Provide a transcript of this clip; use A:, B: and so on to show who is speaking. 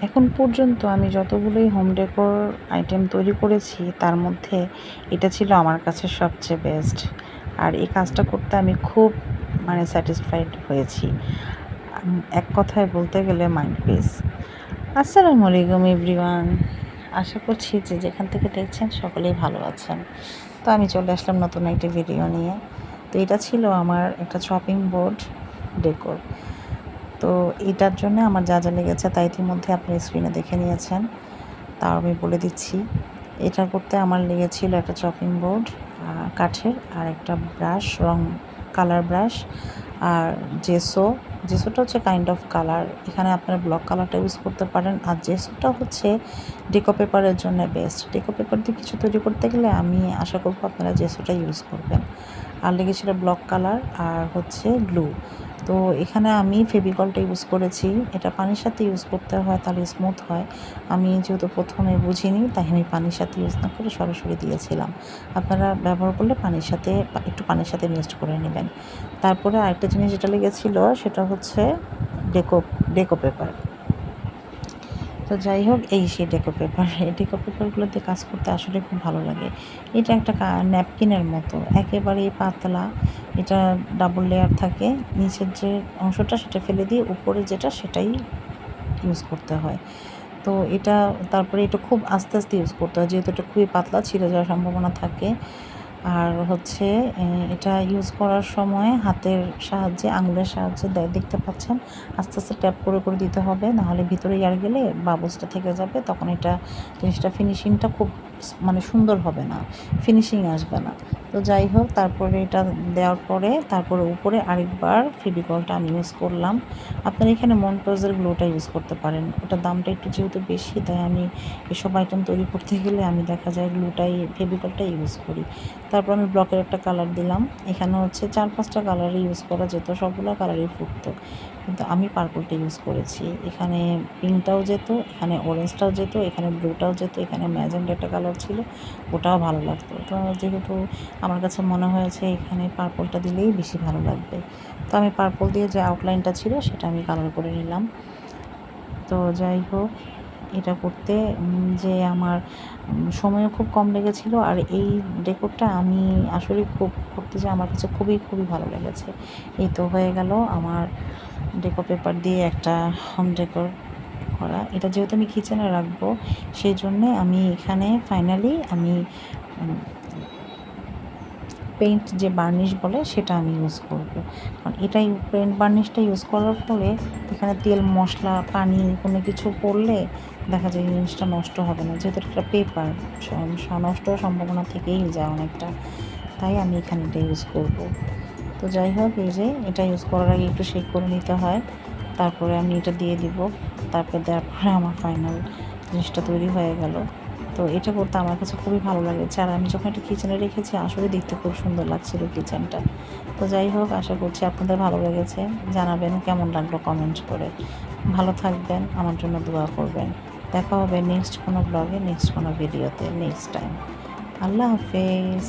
A: এখন পর্যন্ত আমি যতগুলোই হোম ডেকোর আইটেম তৈরি করেছি তার মধ্যে এটা ছিল আমার কাছে সবচেয়ে বেস্ট। আর এই কাজটা করতে আমি খুব স্যাটিসফাইড হয়েছি। এক কথায় বলতে গেলে মাইন্ড পিস। আসসালামু আলাইকুম এভরিওয়ান, আশা করছি যে যেখান থেকে দেখছেন সকলেই ভালো আছেন। তো আমি চলে আসলাম নতুন একটি ভিডিও নিয়ে। তো এটা ছিল আমার একটা চপিং বোর্ড ডেকোর। তো এটার জন্য আমার যা যা লেগেছে তা ইতিমধ্যে আপনি স্ক্রিনে দেখে নিয়েছেন, তাও আমি বলে দিচ্ছি। এটা করতে আমার লেগেছিল একটা চপিং বোর্ড কাঠের, আর একটা ব্রাশ, রং কালার ব্রাশ, আর জেসোটা হচ্ছে কাইন্ড অফ কালার। এখানে আপনারা ব্লক কালারটা ইউজ করতে পারেন, আর জেসোটা হচ্ছে ডেকো পেপারের জন্য বেস্ট। ডেকো পেপার দিয়ে কিছু তৈরি করতে গেলে আমি আশা করবো আপনারা জেসোটা ইউজ করবেন। আর লেগেছিল ব্লক কালার আর হচ্ছে গ্লু। তো এখানে আমি ফেভিকলটা ইউজ করেছি। এটা পানির সাথে ইউজ করতে হয়, তাহলে স্মুথ হয়। আমি যেহেতু প্রথমে বুঝিনি, তাই আমি পানির সাথে ইউজ না করে সরাসরি দিয়েছিলাম। আপনারা ব্যবহার করলে একটু পানির সাথে মিক্সড করে নেবেন। তারপরে আরেকটা জিনিস যেটা লেগেছিল সেটা হচ্ছে ডেকো পেপার। তো যাই হোক, এই সেই ডেকো পেপার। এই ডেকো পেপারগুলো দিয়ে কাজ করতে আসলে খুব ভালো লাগে। এটা একটা ন্যাপকিনের মতো, একেবারেই পাতলা। এটা ডাবল লেয়ার থাকে। নিচের যে অংশটা সেটা ফেলে দিয়ে উপরে যেটা সেটাই ইউজ করতে হয়। তো এটা তারপরে এটা খুব আস্তে আস্তে ইউজ করতে হয়, যেহেতু এটা খুবই পাতলা, ছিঁড়ে যাওয়ার সম্ভাবনা থাকে। আর হচ্ছে এটা ইউজ করার সময় হাতের সাহায্যে, আঙুলের সাহায্যে দেখতে পাচ্ছেন আস্তে আস্তে ট্যাপ করে করে দিতে হবে, নাহলে ভিতরে এয়ার গেলে বাবলসটা থেকে যাবে, তখন জিনিসটা ফিনিশিংটা খুব সুন্দর হবে না, ফিনিশিং আসবে না। তো যাই হোক, তারপরে এটা দেওয়ার পরে তারপরে উপরে আরেকবার ফেভিকলটা আমি ইউজ করলাম। আপনারা এখানে মন্টোজের গ্লুটা ইউজ করতে পারেন। ওটার দামটা একটু যেহেতু বেশি, তাই আমি এসব আইটেম তৈরি করতে গেলে আমি দেখা যায় ফেভিকলটাই ইউজ করি। তারপর আমি ব্লকের একটা কালার দিলাম। এখানে হচ্ছে 4-5টা কালারই ইউজ করা যেত, সবগুলো কালারই ফুটতো, কিন্তু আমি পার্পলটা ইউজ করেছি। এখানে পিঙ্কটাও যেত, এখানে অরেঞ্জটাও যেত, এখানে ব্লুটাও যেত, এখানে ম্যাজেন্ডা একটা কালার ছিল, ওটাও ভালো লাগতো। তো যেহেতু আমার কাছে মনে হয়েছে এখানে পার্পলটা দিলেই বেশি ভালো লাগবে, তো আমি পার্পল দিয়ে যে আউটলাইনটা ছিল সেটা আমি কালার করে নিলাম। তো যাই হোক, এটা করতে যে আমার সময়ও খুব কম লেগেছিল, আর এই ডেকোরটা আমি আসলে করতে যে আমার কাছে খুবই খুবই ভালো লেগেছে। এই তো হয়ে গেল আমার ডেকো পেপার দিয়ে একটা হোম ডেকোর করা। এটা যেহেতু আমি কিচেনে রাখবো, সেই জন্যে আমি এখানে ফাইনালি পেইন্ট যে বার্নিশ বলে সেটা আমি ইউজ করব। কারণ পেইন্ট বার্নিশটা ইউজ করার ফলে এখানে তেল, মশলা, পানি কোনো কিছু পড়লে দেখা যায় জিনিসটা নষ্ট হবে না, যেহেতু একটা পেপার, নষ্ট হওয়ার সম্ভাবনা থেকেই যায় অনেকটা, তাই আমি এখানে এটা ইউজ করব। তো যাই হোক, এই যে এটা ইউজ করার আগে একটু শেক করে নিতে হয়, তারপরে আমি এটা দিয়ে দিব। তারপরে দেওয়ার পরে আমার ফাইনাল জিনিসটা তৈরি হয়ে গেল। তো এটা করতে আমার কাছে খুবই ভালো লাগছে, আর আমি যখন এটা কিচেনে রেখেছি আসলে দেখতে খুব সুন্দর লাগছিল কিচেনটা। তো যাই হোক, আশা করছি আপনাদের ভালো লেগেছে। জানাবেন কেমন লাগলো কমেন্ট করে। ভালো থাকবেন, আমার জন্য দোয়া করবেন। দেখা হবে নেক্সট কোনো ব্লগে, নেক্সট কোনো ভিডিওতে, নেক্সট টাইম। আল্লাহ হাফেজ।